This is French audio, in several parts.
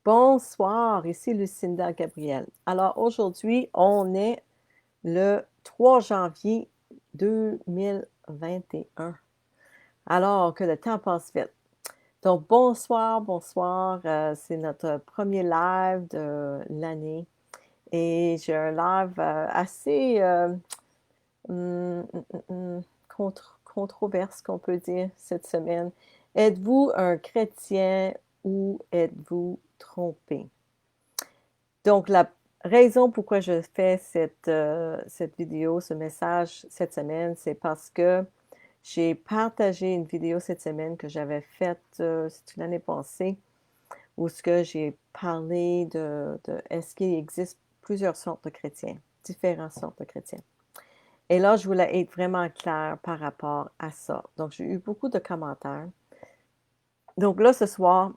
Bonsoir, ici Lucinda Gabriel. Alors aujourd'hui, on est le 3 janvier 2021. Alors que le temps passe vite. Donc bonsoir, bonsoir. C'est notre premier live de l'année et j'ai un live assez hum, hum, controverse qu'on peut dire cette semaine. Êtes-vous un chrétien ou êtes-vous trompé? Donc, la raison pourquoi je fais cette vidéo, ce message cette semaine, c'est parce que j'ai partagé une vidéo cette semaine que j'avais faite, c'est l'année passée, où ce que j'ai parlé de est-ce qu'il existe plusieurs sortes de chrétiens, différentes sortes de chrétiens. Et là, je voulais être vraiment claire par rapport à ça. Donc, j'ai eu beaucoup de commentaires. Donc là, ce soir,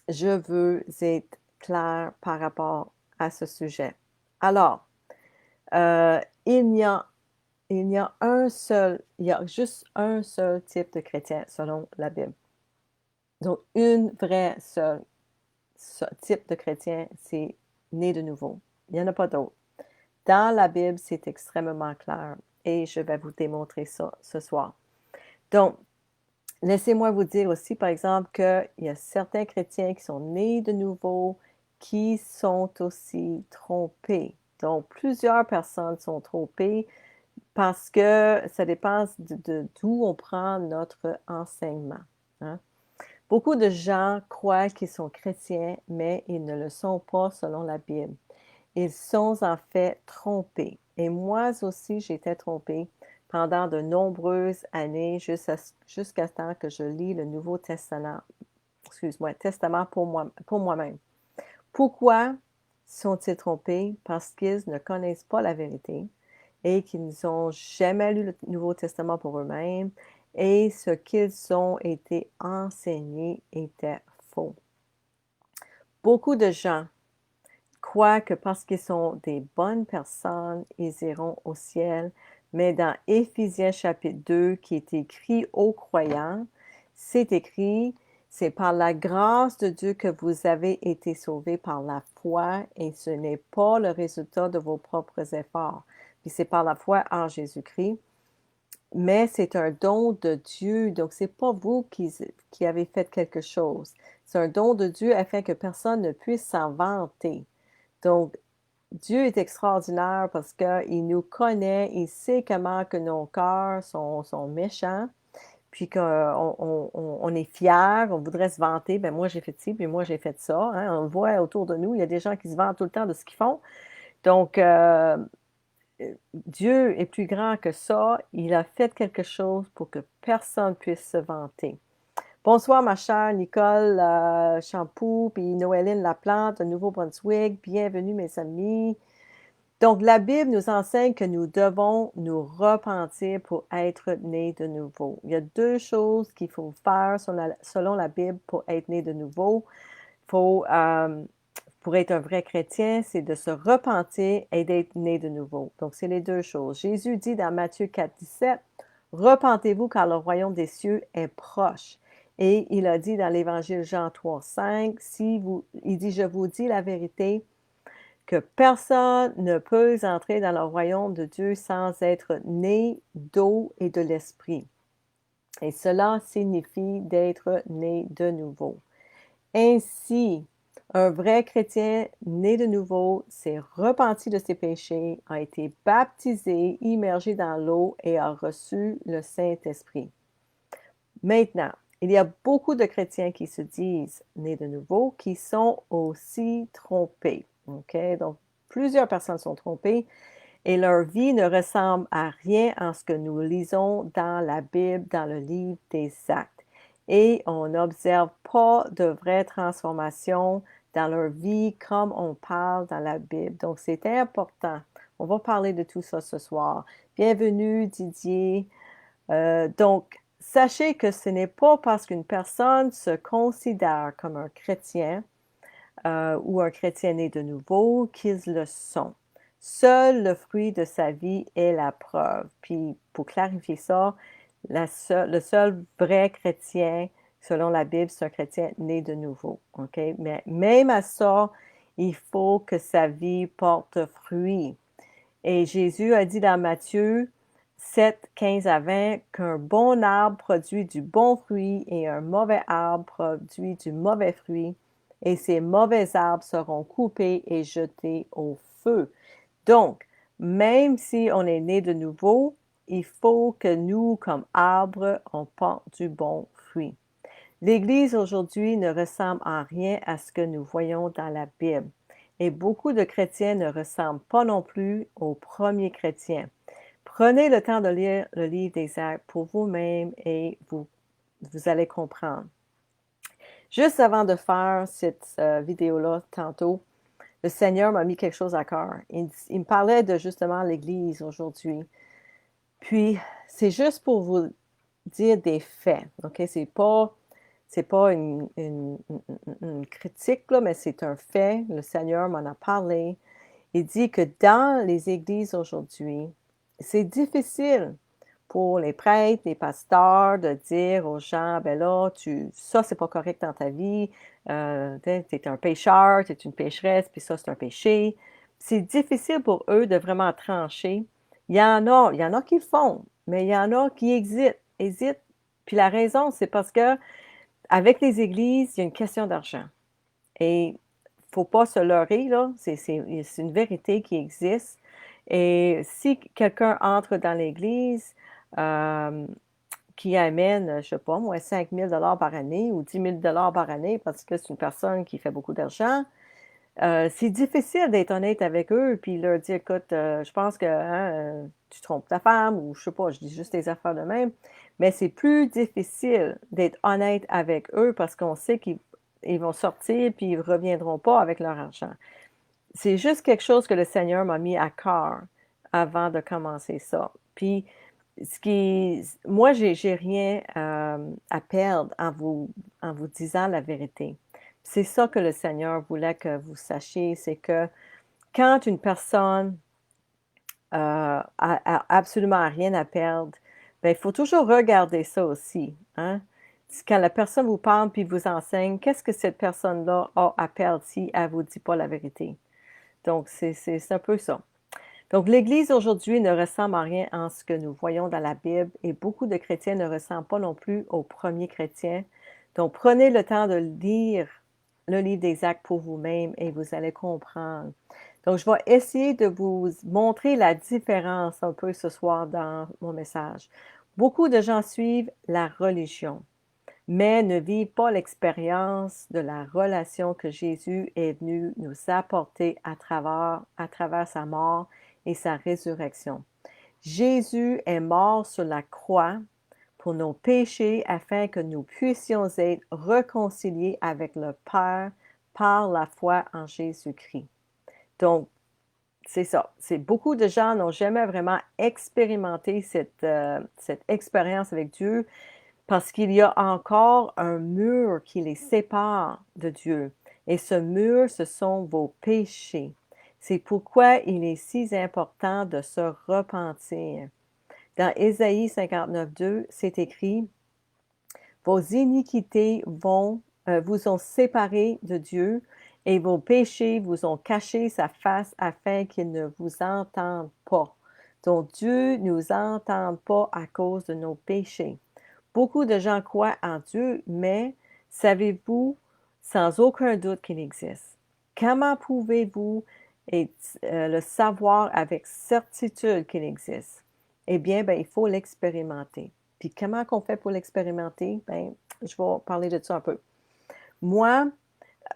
je veux être claire par rapport à ce sujet. Alors, euh, il n'y a, il y a juste un seul type de chrétien selon la Bible. Donc, une vraie seule type de chrétien, c'est né de nouveau. Il n'y en a pas d'autre. Dans la Bible, c'est extrêmement clair et je vais vous démontrer ça ce soir. Donc, laissez-moi vous dire aussi, par exemple, qu'il y a certains chrétiens qui sont nés de nouveau, qui sont aussi trompés. Donc, plusieurs personnes sont trompées parce que ça dépend d'où on prend notre enseignement. Hein. Beaucoup de gens croient qu'ils sont chrétiens, mais ils ne le sont pas selon la Bible. Ils sont en fait trompés. Et moi aussi, j'ai été trompée pendant de nombreuses années jusqu'à ce temps que je lis le Nouveau Testament, Testament pour moi-même. Pourquoi sont-ils trompés? Parce qu'ils ne connaissent pas la vérité et qu'ils n'ont jamais lu le Nouveau Testament pour eux-mêmes et ce qu'ils ont été enseignés était faux. Beaucoup de gens croient que parce qu'ils sont des bonnes personnes, ils iront au ciel. Mais dans Éphésiens chapitre 2, qui est écrit aux croyants, c'est écrit, c'est par la grâce de Dieu que vous avez été sauvés par la foi et ce n'est pas le résultat de vos propres efforts. Puis c'est par la foi en Jésus-Christ. Mais c'est un don de Dieu, donc c'est pas vous qui avez fait quelque chose. C'est un don de Dieu afin que personne ne puisse s'en vanter. Donc, Dieu est extraordinaire parce qu'il nous connaît, il sait comment que nos cœurs sont méchants, puis qu'on est fiers, on voudrait se vanter, ben moi j'ai fait ci, puis moi j'ai fait ça. Hein. On le voit autour de nous, il y a des gens qui se vantent tout le temps de ce qu'ils font. Donc, Dieu est plus grand que ça. Il a fait quelque chose pour que personne puisse se vanter. Bonsoir, ma chère Nicole Champoux, puis Noéline Laplante de Nouveau-Brunswick. Bienvenue, mes amis. Donc, la Bible nous enseigne que nous devons nous repentir pour être nés de nouveau. Il y a deux choses qu'il faut faire selon la Bible pour être né de nouveau. Faut, pour être un vrai chrétien, c'est de se repentir et d'être né de nouveau. Donc, c'est les deux choses. Jésus dit dans Matthieu 4, 17, « Repentez-vous car le royaume des cieux est proche. » Et il a dit dans l'Évangile Jean 3, 5, il dit, « Je vous dis la vérité, que personne ne peut entrer dans le royaume de Dieu sans être né d'eau et de l'esprit. » Et cela signifie d'être né de nouveau. Ainsi, un vrai chrétien né de nouveau s'est repenti de ses péchés, a été baptisé, immergé dans l'eau et a reçu le Saint-Esprit. Maintenant, il y a beaucoup de chrétiens qui se disent nés de nouveau, qui sont aussi trompés. Okay? Donc, plusieurs personnes sont trompées et leur vie ne ressemble à rien en ce que nous lisons dans la Bible, dans le livre des Actes. Et on n'observe pas de vraie transformation dans leur vie comme on parle dans la Bible. Donc, c'est important. On va parler de tout ça ce soir. Bienvenue, Didier. Donc, sachez que ce n'est pas parce qu'une personne se considère comme un chrétien ou un chrétien né de nouveau qu'ils le sont. Seul le fruit de sa vie est la preuve. Puis, pour clarifier ça, le seul vrai chrétien, Selon la Bible, c'est un chrétien né de nouveau, OK? Mais même à ça, il faut que sa vie porte fruit. Et Jésus a dit dans Matthieu 7, 15 à 20 qu'un bon arbre produit du bon fruit et un mauvais arbre produit du mauvais fruit. Et ces mauvais arbres seront coupés et jetés au feu. Donc, même si on est né de nouveau, il faut que nous, comme arbres, on porte du bon fruit. L'Église aujourd'hui ne ressemble en rien à ce que nous voyons dans la Bible. Et beaucoup de chrétiens ne ressemblent pas non plus aux premiers chrétiens. Prenez le temps de lire le livre des Actes pour vous-même et vous allez comprendre. Juste avant de faire cette vidéo-là tantôt, le Seigneur m'a mis quelque chose à cœur. Il me parlait de justement l'Église aujourd'hui. Puis, c'est juste pour vous dire des faits, OK? C'est pas une critique, là, mais c'est un fait. Le Seigneur m'en a parlé. Il dit que dans les églises aujourd'hui, c'est difficile pour les prêtres, les pasteurs de dire aux gens, ben là, ça, c'est pas correct dans ta vie, tu es un pécheur, tu es une pécheresse, puis ça, c'est un péché. C'est difficile pour eux de vraiment trancher. Il y en a qui le font, mais il y en a qui hésitent. Puis la raison, c'est parce que avec les églises, il y a une question d'argent. Et il ne faut pas se leurrer, là, c'est une vérité qui existe. Et si quelqu'un entre dans l'Église qui amène, je ne sais pas, moi, 5 000 par année ou 10 000 par année parce que c'est une personne qui fait beaucoup d'argent, c'est difficile d'être honnête avec eux puis leur dire, écoute, je pense que tu trompes ta femme ou je ne sais pas, je dis juste des affaires de même. Mais c'est plus difficile d'être honnête avec eux parce qu'on sait qu'ils vont sortir puis ils ne reviendront pas avec leur argent. C'est juste quelque chose que le Seigneur m'a mis à cœur avant de commencer ça. Puis, moi, j'ai rien à perdre en vous disant la vérité. C'est ça que le Seigneur voulait que vous sachiez, c'est que quand une personne a absolument rien à perdre, ben, il faut toujours regarder ça aussi, hein. Quand la personne vous parle puis vous enseigne, qu'est-ce que cette personne-là a à perdre si elle vous dit pas la vérité? Donc, c'est un peu ça. Donc, l'Église aujourd'hui ne ressemble en rien en ce que nous voyons dans la Bible et beaucoup de chrétiens ne ressemblent pas non plus aux premiers chrétiens. Donc, prenez le temps de lire le livre des Actes pour vous-même et vous allez comprendre. Donc, je vais essayer de vous montrer la différence un peu ce soir dans mon message. Beaucoup de gens suivent la religion, mais ne vivent pas l'expérience de la relation que Jésus est venu nous apporter à travers sa mort et sa résurrection. Jésus est mort sur la croix pour nos péchés afin que nous puissions être réconciliés avec le Père par la foi en Jésus-Christ. Donc, c'est ça. Beaucoup de gens n'ont jamais vraiment expérimenté cette expérience avec Dieu parce qu'il y a encore un mur qui les sépare de Dieu. Et ce mur, ce sont vos péchés. C'est pourquoi il est si important de se repentir. Dans Ésaïe 59:2, c'est écrit, vos iniquités vous ont séparés de Dieu et vos péchés vous ont caché sa face afin qu'il ne vous entende pas. Donc Dieu ne nous entend pas à cause de nos péchés. Beaucoup de gens croient en Dieu, mais savez-vous sans aucun doute qu'il existe? Comment pouvez-vous le savoir avec certitude qu'il existe? Eh bien, il faut l'expérimenter. Puis comment qu'on fait pour l'expérimenter? Je vais parler de ça un peu. Moi,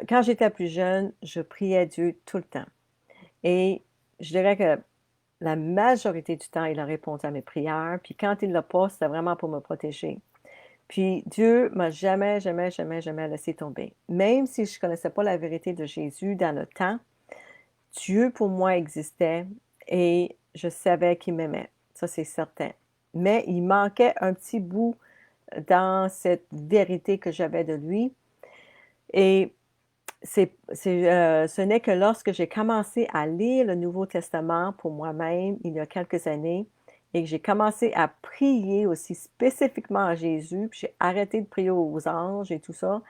quand j'étais plus jeune, je priais Dieu tout le temps. Et je dirais que la majorité du temps, il a répondu à mes prières. Puis quand il ne l'a pas, c'était vraiment pour me protéger. Puis Dieu m'a jamais, jamais, jamais, jamais laissé tomber. Même si je ne connaissais pas la vérité de Jésus dans le temps, Dieu pour moi existait et je savais qu'il m'aimait. Ça, c'est certain. Mais il manquait un petit bout dans cette vérité que j'avais de lui. Et ce n'est que lorsque j'ai commencé à lire le Nouveau Testament pour moi-même, il y a quelques années, et que j'ai commencé à prier aussi spécifiquement à Jésus, puis j'ai arrêté de prier aux anges et tout ça,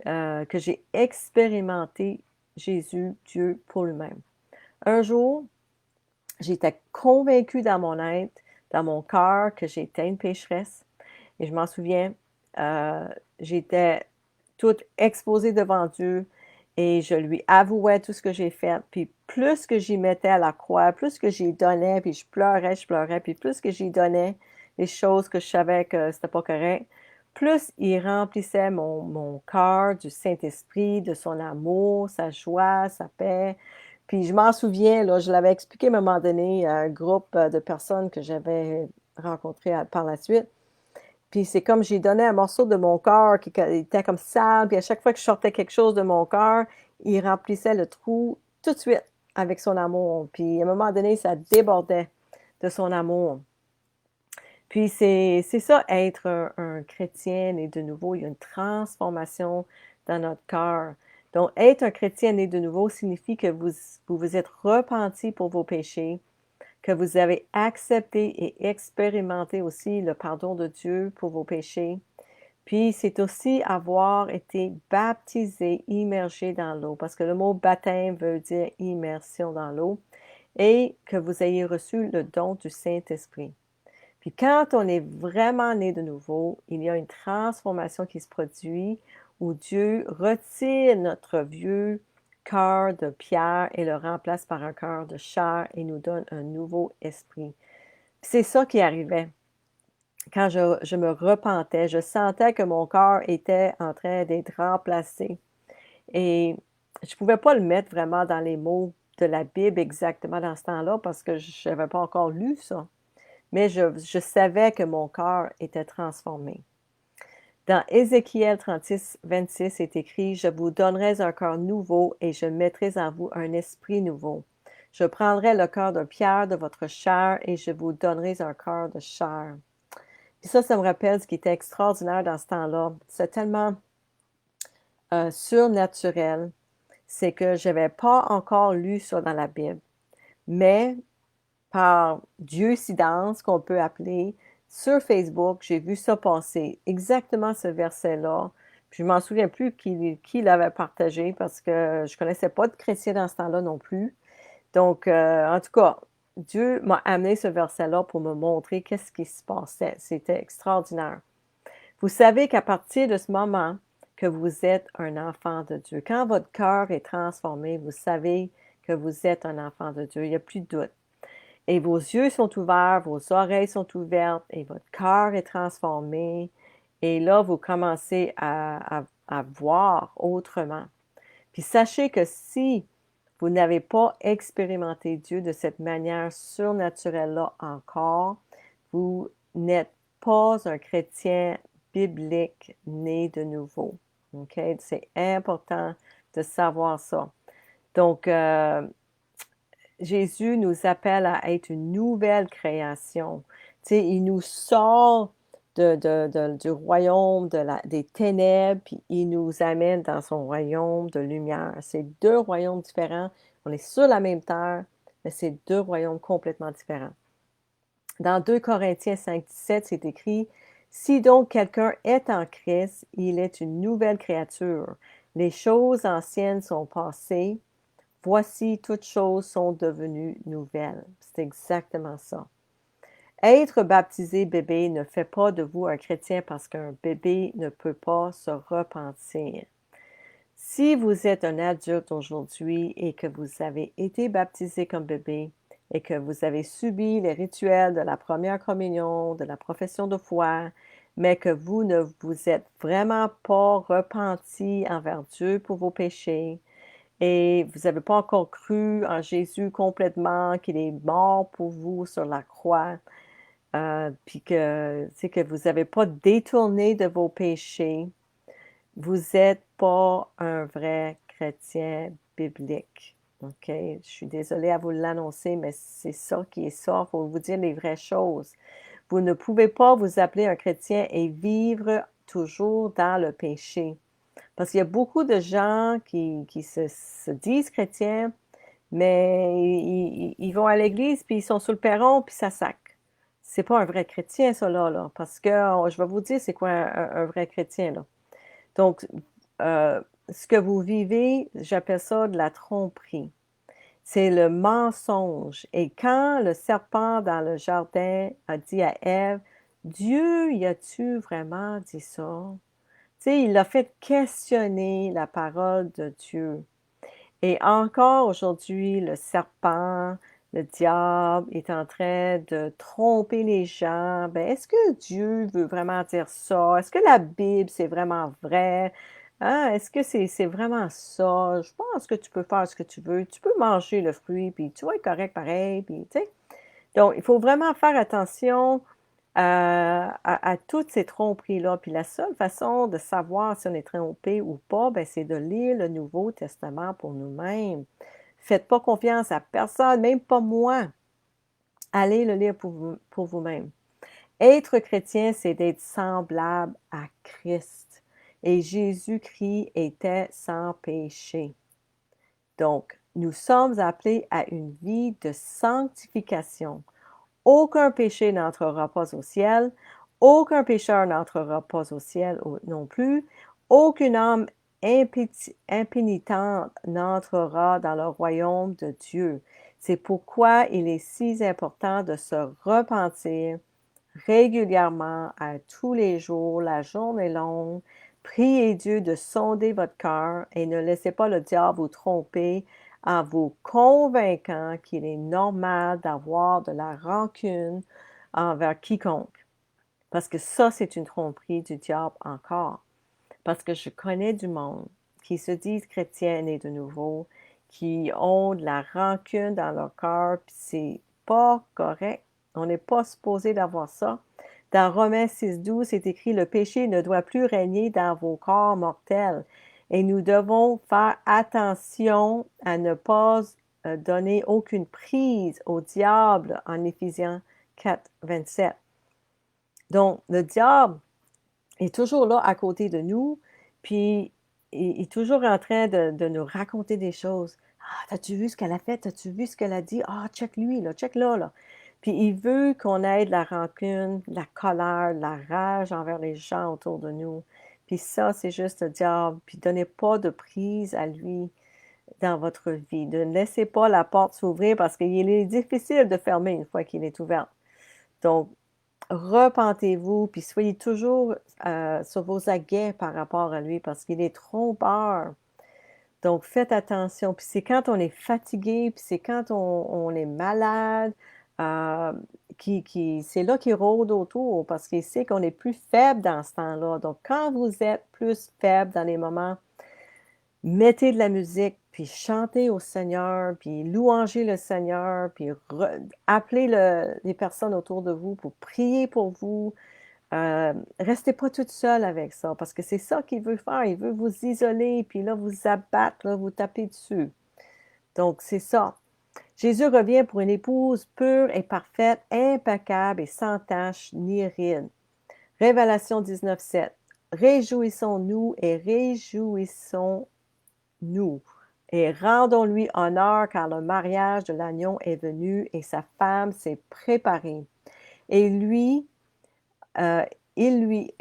que j'ai expérimenté Jésus, Dieu pour lui-même. Un jour, j'étais convaincue dans mon être, dans mon cœur, que j'étais une pécheresse. Et je m'en souviens, euh, j'étais toute exposée devant Dieu et je lui avouais tout ce que j'ai fait. Puis plus que j'y mettais à la croix, plus que j'y donnais, puis je pleurais, puis plus que j'y donnais les choses que je savais que c'était pas correct, plus il remplissait mon cœur du Saint-Esprit, de son amour, sa joie, sa paix. Puis je m'en souviens, là, je l'avais expliqué à un moment donné à un groupe de personnes que j'avais rencontré par la suite. Puis c'est comme j'ai donné un morceau de mon cœur qui était comme sale, puis à chaque fois que je sortais quelque chose de mon cœur, il remplissait le trou tout de suite avec son amour. Puis à un moment donné, ça débordait de son amour. Puis c'est ça, être un chrétien né de nouveau. Il y a une transformation dans notre cœur. Donc, être un chrétien né de nouveau signifie que vous êtes repenti pour vos péchés, que vous avez accepté et expérimenté aussi le pardon de Dieu pour vos péchés. Puis, c'est aussi avoir été baptisé, immergé dans l'eau, parce que le mot baptême veut dire immersion dans l'eau, et que vous ayez reçu le don du Saint-Esprit. Puis quand on est vraiment né de nouveau, il y a une transformation qui se produit où Dieu retire notre vieux cœur de pierre et le remplace par un cœur de chair et nous donne un nouveau esprit. C'est ça qui arrivait. Quand je me repentais, je sentais que mon cœur était en train d'être remplacé. Et je ne pouvais pas le mettre vraiment dans les mots de la Bible exactement dans ce temps-là parce que je n'avais pas encore lu ça. Mais je savais que mon cœur était transformé. Dans Ézéchiel 36, 26, c'est écrit, « Je vous donnerai un cœur nouveau et je mettrai en vous un esprit nouveau. Je prendrai le cœur de pierre de votre chair et je vous donnerai un cœur de chair. » Puis ça me rappelle ce qui était extraordinaire dans ce temps-là. C'est tellement surnaturel. C'est que je n'avais pas encore lu ça dans la Bible. Mais par Dieucidence, qu'on peut appeler, sur Facebook, j'ai vu ça passer, exactement ce verset-là. Puis je m'en souviens plus qui l'avait partagé parce que je connaissais pas de chrétien dans ce temps-là non plus. Donc, en tout cas, Dieu m'a amené ce verset-là pour me montrer qu'est-ce qui se passait. C'était extraordinaire. Vous savez qu'à partir de ce moment que vous êtes un enfant de Dieu, quand votre cœur est transformé, vous savez que vous êtes un enfant de Dieu. Il n'y a plus de doute. Et vos yeux sont ouverts, vos oreilles sont ouvertes et votre cœur est transformé. Et là, vous commencez à voir autrement. Puis sachez que si vous n'avez pas expérimenté Dieu de cette manière surnaturelle-là encore, vous n'êtes pas un chrétien biblique né de nouveau. OK? C'est important de savoir ça. Donc, Jésus nous appelle à être une nouvelle création. Tu sais, il nous sort du royaume des ténèbres, puis il nous amène dans son royaume de lumière. C'est deux royaumes différents. On est sur la même terre, mais c'est deux royaumes complètement différents. Dans 2 Corinthiens 5, 17, c'est écrit, « Si donc quelqu'un est en Christ, il est une nouvelle créature. Les choses anciennes sont passées. Voici, toutes choses sont devenues nouvelles. » C'est exactement ça. Être baptisé bébé ne fait pas de vous un chrétien parce qu'un bébé ne peut pas se repentir. Si vous êtes un adulte aujourd'hui et que vous avez été baptisé comme bébé et que vous avez subi les rituels de la première communion, de la profession de foi, mais que vous ne vous êtes vraiment pas repenti envers Dieu pour vos péchés, et vous n'avez pas encore cru en Jésus complètement, qu'il est mort pour vous sur la croix, puis que, que vous n'avez pas détourné de vos péchés, vous n'êtes pas un vrai chrétien biblique. OK? Je suis désolée à vous l'annoncer, mais c'est ça qui est ça. Il faut vous dire les vraies choses. Vous ne pouvez pas vous appeler un chrétien et vivre toujours dans le péché. Parce qu'il y a beaucoup de gens qui se disent chrétiens, mais ils vont à l'église, puis ils sont sur le perron, puis ça sac. c'est pas un vrai chrétien ça là, parce que je vais vous dire c'est quoi un vrai chrétien là. Donc, ce que vous vivez, j'appelle ça de la tromperie. C'est le mensonge et quand le serpent dans le jardin a dit à Ève: «Dieu, y a-tu vraiment dit ça?» Tu sais, il l'a fait questionner la parole de Dieu. Et encore aujourd'hui, le serpent, le diable est en train de tromper les gens. Ben, est-ce que Dieu veut vraiment dire ça? Est-ce que la Bible, c'est vraiment vrai? Hein? Est-ce que c'est vraiment ça? Je pense que tu peux faire ce que tu veux. Tu peux manger le fruit, puis tu vas être correct pareil, puis tu sais. Donc, il faut vraiment faire attention à toutes ces tromperies-là. Puis la seule façon de savoir si on est trompé ou pas, ben, c'est de lire le Nouveau Testament pour nous-mêmes. Faites pas confiance à personne, même pas moi. Allez le lire pour vous-même. Être chrétien, c'est d'être semblable à Christ. Et Jésus-Christ était sans péché. Donc, nous sommes appelés à une vie de sanctification. Aucun péché n'entrera pas au ciel, aucun pécheur n'entrera pas au ciel non plus, aucune âme impénitente n'entrera dans le royaume de Dieu. C'est pourquoi il est si important de se repentir régulièrement, à tous les jours, la journée longue. Priez Dieu de sonder votre cœur et ne laissez pas le diable vous tromper en vous convainquant qu'il est normal d'avoir de la rancune envers quiconque. Parce que ça, c'est une tromperie du diable encore. Parce que je connais du monde qui se disent chrétiens nés de nouveau, qui ont de la rancune dans leur cœur, puis c'est pas correct. On n'est pas supposé d'avoir ça. Dans Romains 6,12, c'est écrit: le péché ne doit plus régner dans vos corps mortels. Et nous devons faire attention à ne pas donner aucune prise au diable en Éphésiens 4, 27. Donc, le diable est toujours là à côté de nous, puis il est toujours en train de nous raconter des choses. «Ah, t'as-tu vu ce qu'elle a fait? T'as-tu vu ce qu'elle a dit? Ah, check lui là, check là, là». Puis il veut qu'on ait de la rancune, de la colère, de la rage envers les gens autour de nous. Puis ça, c'est juste le diable. Puis donnez pas de prise à lui dans votre vie. Ne laissez pas la porte s'ouvrir parce qu'il est difficile de fermer une fois qu'il est ouvert. Donc, repentez-vous, puis soyez toujours, sur vos aguets par rapport à lui parce qu'il est trompeur. Donc faites attention. Puis c'est quand on est fatigué, puis c'est quand on est malade, c'est là qu'il rôde autour parce qu'il sait qu'on est plus faible dans ce temps-là. Donc quand vous êtes plus faible dans les moments, mettez de la musique, puis chantez au Seigneur, puis louangez le Seigneur, puis appelez les personnes autour de vous pour prier pour vous. Restez pas toute seule avec ça, parce que c'est ça qu'il veut faire. Il veut vous isoler, puis là, vous abattre, là, vous taper dessus. Donc, c'est ça. Jésus revient pour une épouse pure et parfaite, impeccable et sans tache ni ride. Révélation 19:7. Réjouissons-nous et réjouissons-nous et rendons-lui honneur car le mariage de l'agneau est venu et sa femme s'est préparée. Et lui, euh, il lui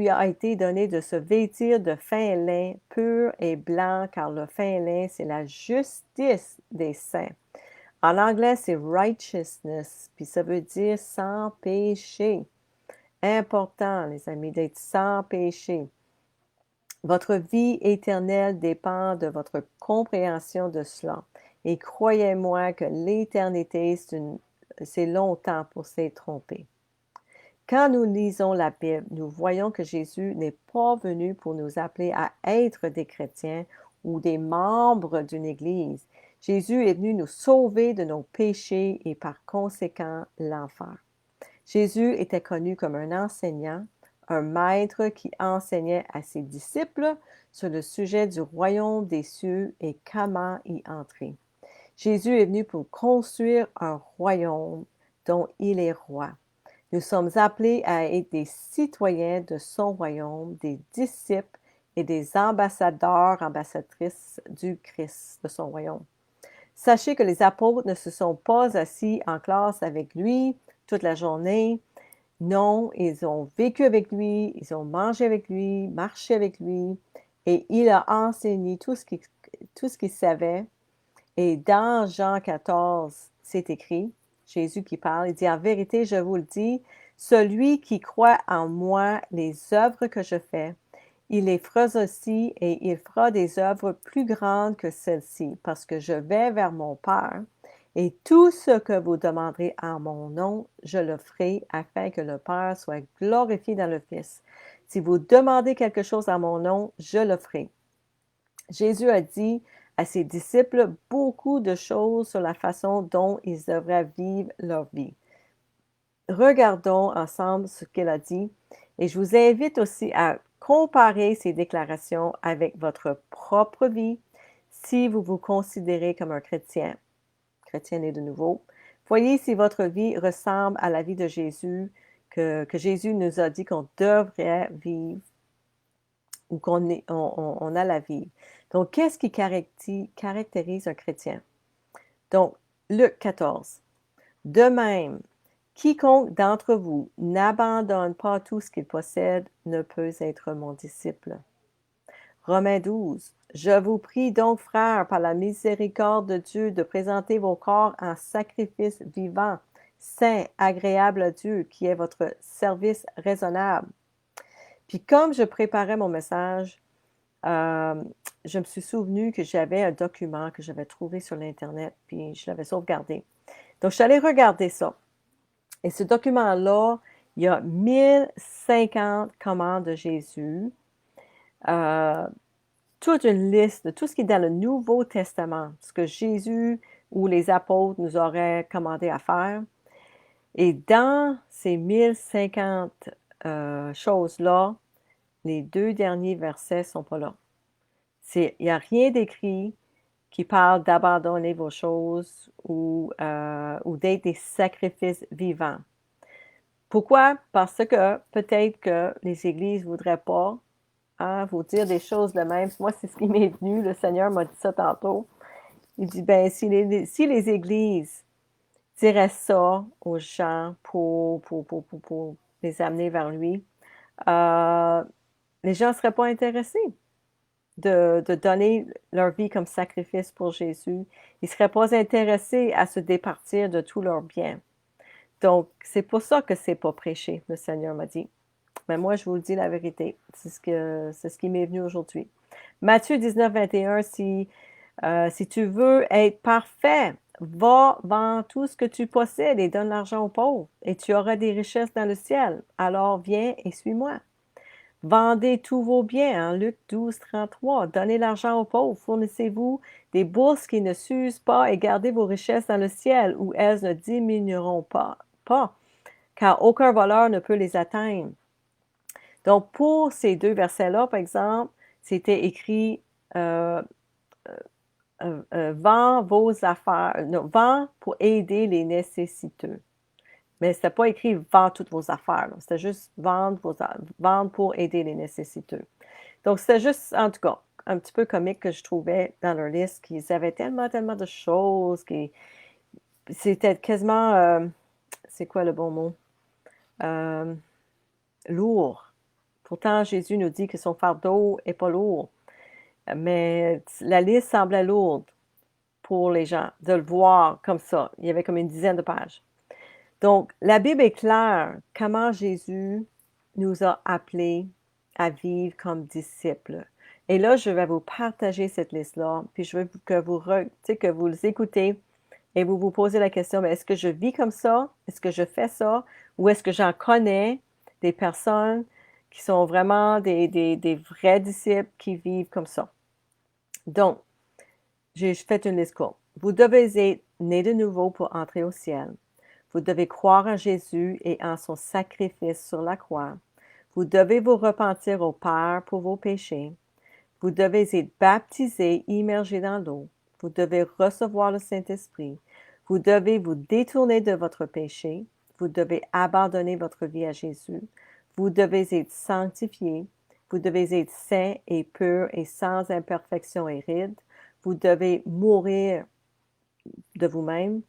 a été donné de se vêtir de fin lin pur et blanc car le fin lin, c'est la justice des saints. En anglais, c'est righteousness, puis ça veut dire sans péché. Important, les amis, d'être sans péché. Votre vie éternelle dépend de votre compréhension de cela. Et croyez-moi que l'éternité, c'est longtemps pour s'être trompé. Quand nous lisons la Bible, nous voyons que Jésus n'est pas venu pour nous appeler à être des chrétiens ou des membres d'une Église. Jésus est venu nous sauver de nos péchés et par conséquent l'enfer. Jésus était connu comme un enseignant, un maître qui enseignait à ses disciples sur le sujet du royaume des cieux et comment y entrer. Jésus est venu pour construire un royaume dont il est roi. Nous sommes appelés à être des citoyens de son royaume, des disciples et des ambassadeurs, ambassadrices du Christ, de son royaume. Sachez que les apôtres ne se sont pas assis en classe avec lui toute la journée. Non, ils ont vécu avec lui, ils ont mangé avec lui, marché avec lui, et il a enseigné tout ce qu'il savait. Et dans Jean 14, c'est écrit, Jésus qui parle, il dit: «En vérité, je vous le dis, celui qui croit en moi, les œuvres que je fais, il les fera aussi, et il fera des œuvres plus grandes que celles-ci, parce que je vais vers mon Père, et tout ce que vous demanderez en mon nom, je le ferai, afin que le Père soit glorifié dans le Fils. Si vous demandez quelque chose en mon nom, je le ferai.» Jésus a dit à ses disciples beaucoup de choses sur la façon dont ils devraient vivre leur vie. Regardons ensemble ce qu'il a dit, et je vous invite aussi à comparer ces déclarations avec votre propre vie si vous vous considérez comme un chrétien né de nouveau. Voyez si votre vie ressemble à la vie de Jésus, que Jésus nous a dit qu'on devrait vivre ou on a la vie. Donc, qu'est-ce qui caractérise un chrétien? Donc, Luc 14. De même, quiconque d'entre vous n'abandonne pas tout ce qu'il possède ne peut être mon disciple. Romains 12. Je vous prie donc, frères, par la miséricorde de Dieu, de présenter vos corps en sacrifice vivant, saint, agréable à Dieu, qui est votre service raisonnable. Puis comme je préparais mon message, je me suis souvenu que j'avais un document que j'avais trouvé sur l'Internet, puis je l'avais sauvegardé. Donc, je suis allée regarder ça. Et ce document-là, il y a 1050 commandes de Jésus, toute une liste de tout ce qui est dans le Nouveau Testament, ce que Jésus ou les apôtres nous auraient commandé à faire. Et dans ces 1050 choses-là, les 2 derniers versets ne sont pas là. Il n'y a rien d'écrit qui parle d'abandonner vos choses ou d'être des sacrifices vivants. Pourquoi? Parce que peut-être que les églises ne voudraient pas vous dire des choses de même. Moi, c'est ce qui m'est venu. Le Seigneur m'a dit ça tantôt. Il dit, ben, si les églises diraient ça aux gens pour les amener vers lui, les gens ne seraient pas intéressés de donner leur vie comme sacrifice pour Jésus. Ils ne seraient pas intéressés à se départir de tous leurs biens. Donc, c'est pour ça que c'est pas prêché, le Seigneur m'a dit. Mais moi, je vous le dis la vérité. C'est ce qui m'est venu aujourd'hui. Matthieu 19, 21, si tu veux être parfait, va vendre tout ce que tu possèdes et donne l'argent aux pauvres, et tu auras des richesses dans le ciel. Alors viens et suis-moi. Vendez tous vos biens, en Luc 12, 33. Donnez l'argent aux pauvres, fournissez-vous des bourses qui ne s'usent pas et gardez vos richesses dans le ciel, où elles ne diminueront pas, car aucun voleur ne peut les atteindre. Donc, pour ces 2 versets-là, par exemple, c'était écrit vends vos affaires, non, vends pour aider les nécessiteux. Mais c'était pas écrit vends toutes vos affaires, c'était juste vendre pour aider les nécessiteux. Donc, c'était juste, en tout cas, un petit peu comique que je trouvais dans leur liste, qu'ils avaient tellement de choses, c'était quasiment, c'est quoi le bon mot? Lourd. Pourtant, Jésus nous dit que son fardeau est pas lourd. Mais la liste semblait lourde pour les gens de le voir comme ça. Il y avait comme une dizaine de pages. Donc, la Bible est claire comment Jésus nous a appelés à vivre comme disciples. Et là, je vais vous partager cette liste-là, puis je veux que vous les écoutez et vous vous posez la question, mais est-ce que je vis comme ça? Est-ce que je fais ça? Ou est-ce que j'en connais des personnes qui sont vraiment des vrais disciples qui vivent comme ça? Donc, j'ai fait une liste courte. Vous devez être né de nouveau pour entrer au ciel. Vous devez croire en Jésus et en son sacrifice sur la croix. Vous devez vous repentir au Père pour vos péchés. Vous devez être baptisé, immergé dans l'eau. Vous devez recevoir le Saint-Esprit. Vous devez vous détourner de votre péché. Vous devez abandonner votre vie à Jésus. Vous devez être sanctifié. Vous devez être saint et pur et sans imperfection et ride. Vous devez mourir de vous-même.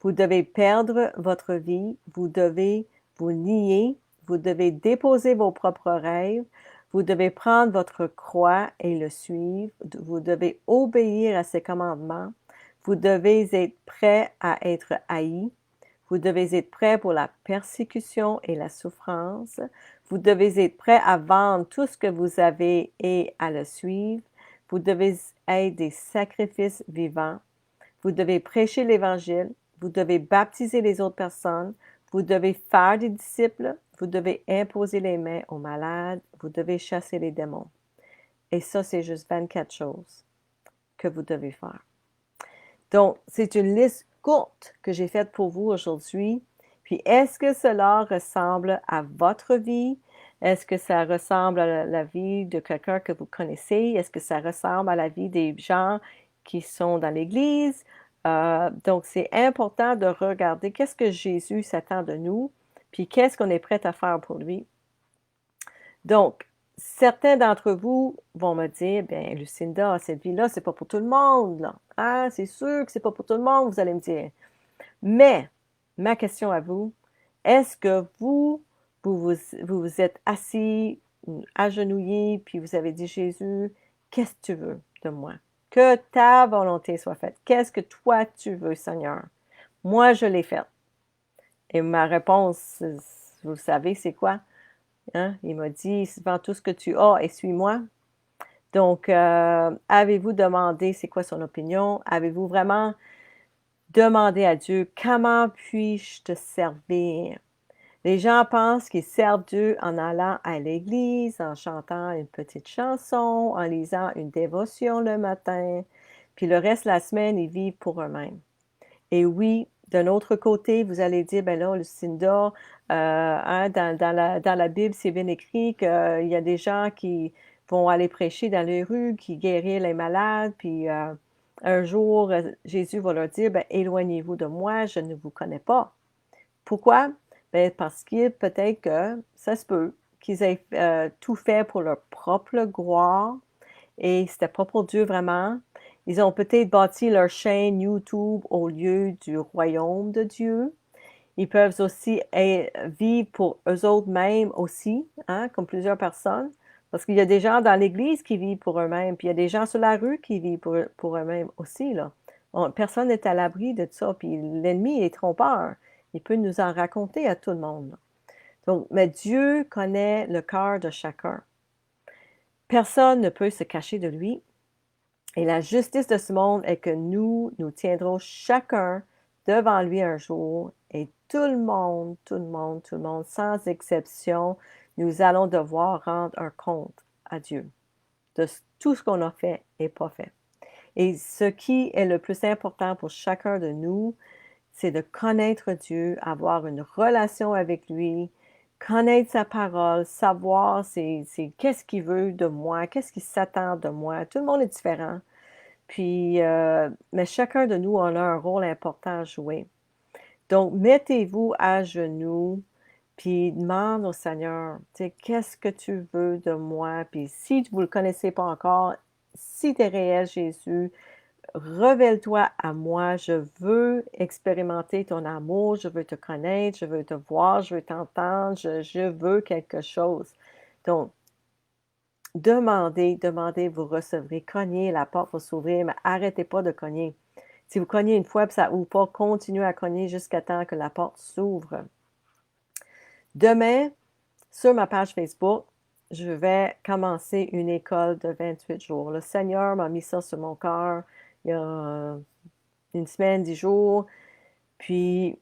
Vous devez perdre votre vie, vous devez vous nier, vous devez déposer vos propres rêves, vous devez prendre votre croix et le suivre, vous devez obéir à ses commandements, vous devez être prêt à être haï, vous devez être prêt pour la persécution et la souffrance, vous devez être prêt à vendre tout ce que vous avez et à le suivre, vous devez être des sacrifices vivants, vous devez prêcher l'Évangile, vous devez baptiser les autres personnes, vous devez faire des disciples, vous devez imposer les mains aux malades, vous devez chasser les démons. Et ça, c'est juste 24 choses que vous devez faire. Donc, c'est une liste courte que j'ai faite pour vous aujourd'hui. Puis, est-ce que cela ressemble à votre vie? Est-ce que ça ressemble à la vie de quelqu'un que vous connaissez? Est-ce que ça ressemble à la vie des gens qui sont dans l'Église? Donc, c'est important de regarder qu'est-ce que Jésus s'attend de nous, puis qu'est-ce qu'on est prêt à faire pour lui. Donc, certains d'entre vous vont me dire, bien, Lucinda, cette vie-là, c'est pas pour tout le monde, là. Ah, c'est sûr que c'est pas pour tout le monde, vous allez me dire. Mais, ma question à vous, est-ce que vous êtes assis, agenouillé, puis vous avez dit, Jésus, qu'est-ce que tu veux de moi? Que ta volonté soit faite. Qu'est-ce que toi tu veux, Seigneur? Moi, je l'ai faite. Et ma réponse, vous savez, c'est quoi? Hein? Il m'a dit, vends tout ce que tu as et suis-moi. Donc, avez-vous demandé c'est quoi son opinion? Avez-vous vraiment demandé à Dieu, comment puis-je te servir? Les gens pensent qu'ils servent Dieu en allant à l'église, en chantant une petite chanson, en lisant une dévotion le matin, puis le reste de la semaine, ils vivent pour eux-mêmes. Et oui, d'un autre côté, vous allez dire, ben là, Lucinda, hein, dans la Bible, c'est bien écrit qu'il y a des gens qui vont aller prêcher dans les rues, qui guérir les malades, puis un jour, Jésus va leur dire, ben, éloignez-vous de moi, je ne vous connais pas. Pourquoi? Ben, parce que peut-être que ça se peut qu'ils aient tout fait pour leur propre gloire et c'était pas pour Dieu vraiment. Ils ont peut-être bâti leur chaîne YouTube au lieu du royaume de Dieu. Ils peuvent aussi vivre pour eux autres mêmes aussi, hein, comme plusieurs personnes. Parce qu'il y a des gens dans l'Église qui vivent pour eux-mêmes, puis il y a des gens sur la rue qui vivent pour eux-mêmes aussi, là. Personne n'est à l'abri de ça, puis l'ennemi est trompeur. Il peut nous en raconter à tout le monde, là. Donc, mais Dieu connaît le cœur de chacun. Personne ne peut se cacher de lui. Et la justice de ce monde est que nous tiendrons chacun devant lui un jour et tout le monde, sans exception, nous allons devoir rendre un compte à Dieu de tout ce qu'on a fait et pas fait. Et ce qui est le plus important pour chacun de nous, c'est de connaître Dieu, avoir une relation avec lui, connaître sa parole, savoir qu'est-ce qu'il veut de moi, qu'est-ce qu'il s'attend de moi. Tout le monde est différent. Puis, mais chacun de nous, on a un rôle important à jouer. Donc, mettez-vous à genoux, puis demande au Seigneur, tu sais, qu'est-ce que tu veux de moi? Puis si vous ne le connaissez pas encore, si tu es réel, Jésus, révèle-toi à moi. Je veux expérimenter ton amour, je veux te connaître, je veux te voir, je veux t'entendre, je veux quelque chose. Donc, demandez, vous recevrez. Cognez, la porte va s'ouvrir, mais arrêtez pas de cogner. Si vous cognez une fois et ça n'ouvre pas, continuez à cogner jusqu'à temps que la porte s'ouvre. Demain, sur ma page Facebook, je vais commencer une école de 28 jours. Le Seigneur m'a mis ça sur mon cœur il y a une semaine, 10 jours. Puis,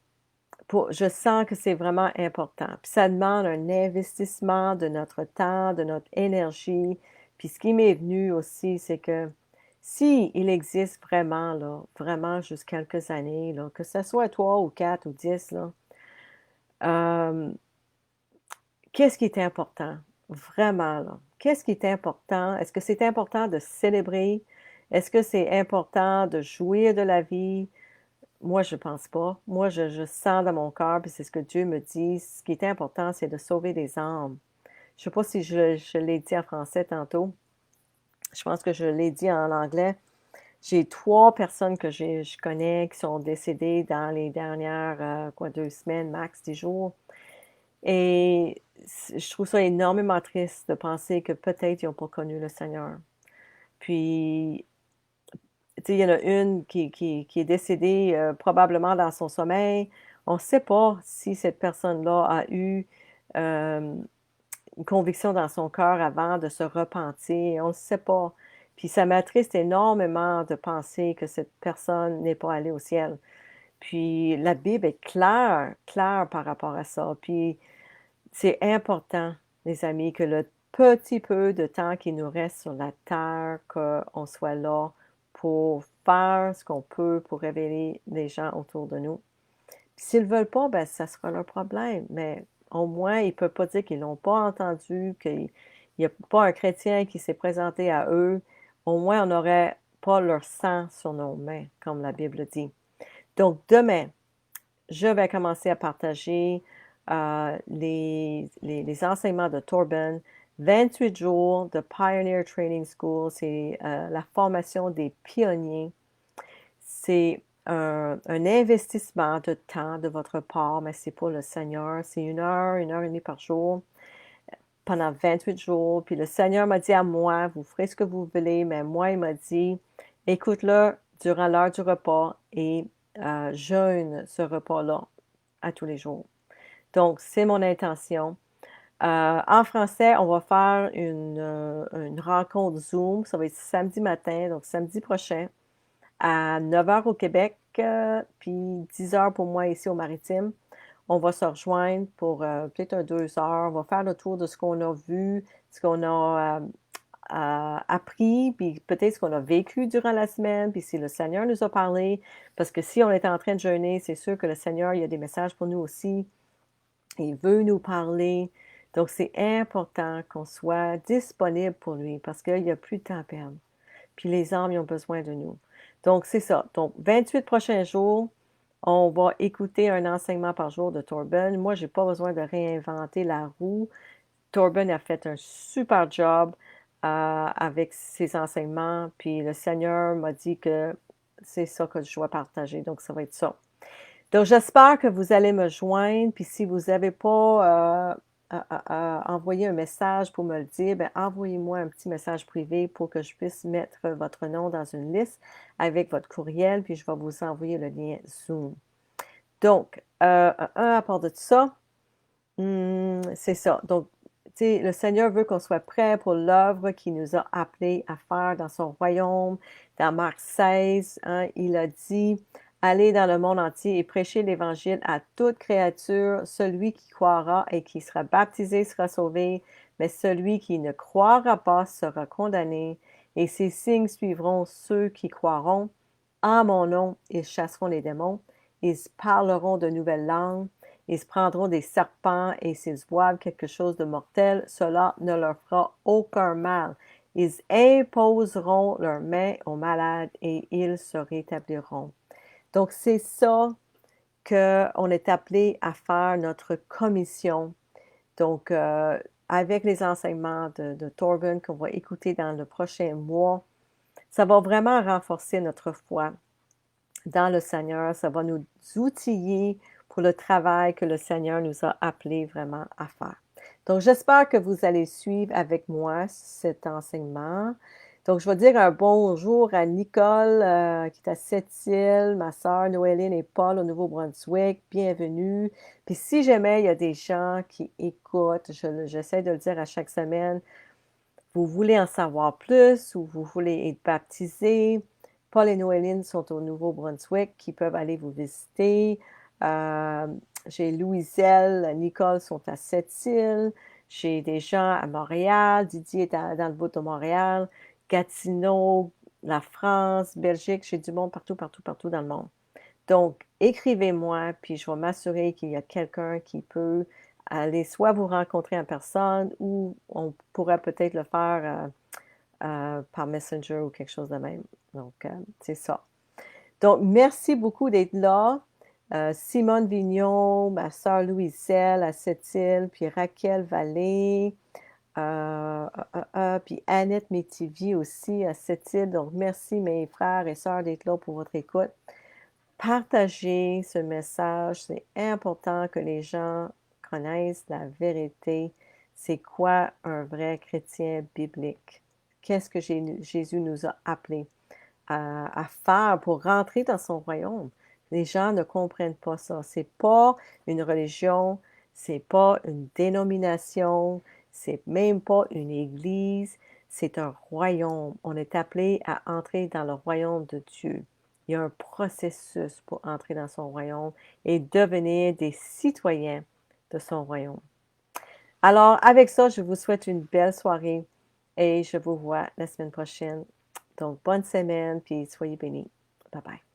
je sens que c'est vraiment important. Puis ça demande un investissement de notre temps, de notre énergie. Puis ce qui m'est venu aussi, c'est que si il existe vraiment, là, vraiment juste quelques années, là, que ce soit 3 ou 4 ou 10, là, qu'est-ce qui est important? Vraiment, là. Qu'est-ce qui est important? Est-ce que c'est important de célébrer? Est-ce que c'est important de jouir de la vie? Moi, je pense pas. Moi, je sens dans mon cœur, puis c'est ce que Dieu me dit, ce qui est important, c'est de sauver des âmes. Je sais pas si je l'ai dit en français tantôt. Je pense que je l'ai dit en anglais. J'ai 3 personnes que je connais qui sont décédées dans les dernières, 2 semaines max, 10 jours et je trouve ça énormément triste de penser que peut-être ils n'ont pas connu le Seigneur. Puis, tu sais, il y en a une qui est décédée, probablement dans son sommeil. On ne sait pas si cette personne-là a eu, une conviction dans son cœur avant de se repentir, on ne sait pas. Puis ça m'attriste énormément de penser que cette personne n'est pas allée au ciel. Puis la Bible est claire, claire par rapport à ça. Puis c'est important, les amis, que le petit peu de temps qui nous reste sur la terre, qu'on soit là pour faire ce qu'on peut pour révéler les gens autour de nous. Puis s'ils ne veulent pas, ben ça sera leur problème, mais au moins, ils ne peuvent pas dire qu'ils l'ont pas entendu, qu'il y a pas un chrétien qui s'est présenté à eux. Au moins, on n'aurait pas leur sang sur nos mains, comme la Bible dit. Donc demain, je vais commencer à partager, les enseignements de Torben, 28 jours de Pioneer Training School. C'est, la formation des pionniers. C'est un investissement de temps de votre part, mais c'est pour le Seigneur. C'est 1 heure et demie par jour, pendant 28 jours. Puis le Seigneur m'a dit à moi, vous ferez ce que vous voulez, mais moi, il m'a dit, écoute-le durant l'heure du repas et jeûne ce repas-là à tous les jours. Donc, c'est mon intention. En français, on va faire une rencontre Zoom. Ça va être samedi matin, donc samedi prochain à 9 heures au Québec, puis 10 heures pour moi ici au Maritime. On va se rejoindre pour peut-être 2 heures. On va faire le tour de ce qu'on a vu, ce qu'on a appris, puis peut-être ce qu'on a vécu durant la semaine, puis si le Seigneur nous a parlé. Parce que si on est en train de jeûner, c'est sûr que le Seigneur, il y a des messages pour nous aussi. Il veut nous parler. Donc, c'est important qu'on soit disponible pour lui parce qu'il n'y a plus de temps à perdre. Puis les âmes, ils ont besoin de nous. Donc, c'est ça. Donc, 28 prochains jours, on va écouter un enseignement par jour de Torben. Moi, je n'ai pas besoin de réinventer la roue. Torben a fait un super job avec ses enseignements. Puis le Seigneur m'a dit que c'est ça que je dois partager. Donc, ça va être ça. Donc, j'espère que vous allez me joindre. Puis si vous n'avez pas envoyé un message pour me le dire, bien, envoyez-moi un petit message privé pour que je puisse mettre votre nom dans une liste avec votre courriel, puis je vais vous envoyer le lien Zoom. Donc, à part de ça, c'est ça. Donc, tu sais, le Seigneur veut qu'on soit prêt pour l'œuvre qu'il nous a appelés à faire dans son royaume. Dans Marc 16, hein, il a dit, allez dans le monde entier et prêchez l'Évangile à toute créature. Celui qui croira et qui sera baptisé sera sauvé, mais celui qui ne croira pas sera condamné. Et ces signes suivront ceux qui croiront. En mon nom, ils chasseront les démons. Ils parleront de nouvelles langues. Ils se prendront des serpents et s'ils boivent quelque chose de mortel, cela ne leur fera aucun mal. Ils imposeront leurs mains aux malades et ils se rétabliront. Donc, c'est ça qu'on est appelé à faire, notre commission. Donc, avec les enseignements de Torben qu'on va écouter dans le prochain mois, ça va vraiment renforcer notre foi dans le Seigneur. Ça va nous outiller pour le travail que le Seigneur nous a appelés vraiment à faire. Donc, j'espère que vous allez suivre avec moi cet enseignement. Donc, je vais dire un bonjour à Nicole, qui est à Sept-Îles, ma sœur Noéline et Paul au Nouveau-Brunswick. Bienvenue. Puis, si jamais il y a des gens qui écoutent, j'essaie de le dire à chaque semaine, vous voulez en savoir plus ou vous voulez être baptisé, Paul et Noéline sont au Nouveau-Brunswick, qui peuvent aller vous visiter. J'ai Louiselle, Nicole sont à Sept-Îles. J'ai des gens à Montréal. Didier est dans le bout de Montréal. Gatineau, la France, Belgique. J'ai du monde partout, partout, partout dans le monde. Donc, écrivez-moi, puis je vais m'assurer qu'il y a quelqu'un qui peut aller soit vous rencontrer en personne ou on pourrait peut-être le faire par Messenger ou quelque chose de même. Donc, c'est ça. Donc, merci beaucoup d'être là. Simone Vignon, ma sœur Louiselle à Sept-Îles, puis Raquel Vallée, Puis Annette Métivier aussi à Sept-Îles. Donc, merci mes frères et sœurs d'être là pour votre écoute. Partagez ce message. C'est important que les gens connaissent la vérité. C'est quoi un vrai chrétien biblique? Qu'est-ce que Jésus nous a appelés à faire pour rentrer dans son royaume? Les gens ne comprennent pas ça. C'est pas une religion, c'est pas une dénomination, c'est même pas une église, c'est un royaume. On est appelé à entrer dans le royaume de Dieu. Il y a un processus pour entrer dans son royaume et devenir des citoyens de son royaume. Alors, avec ça, je vous souhaite une belle soirée et je vous vois la semaine prochaine. Donc, bonne semaine, puis soyez bénis. Bye bye.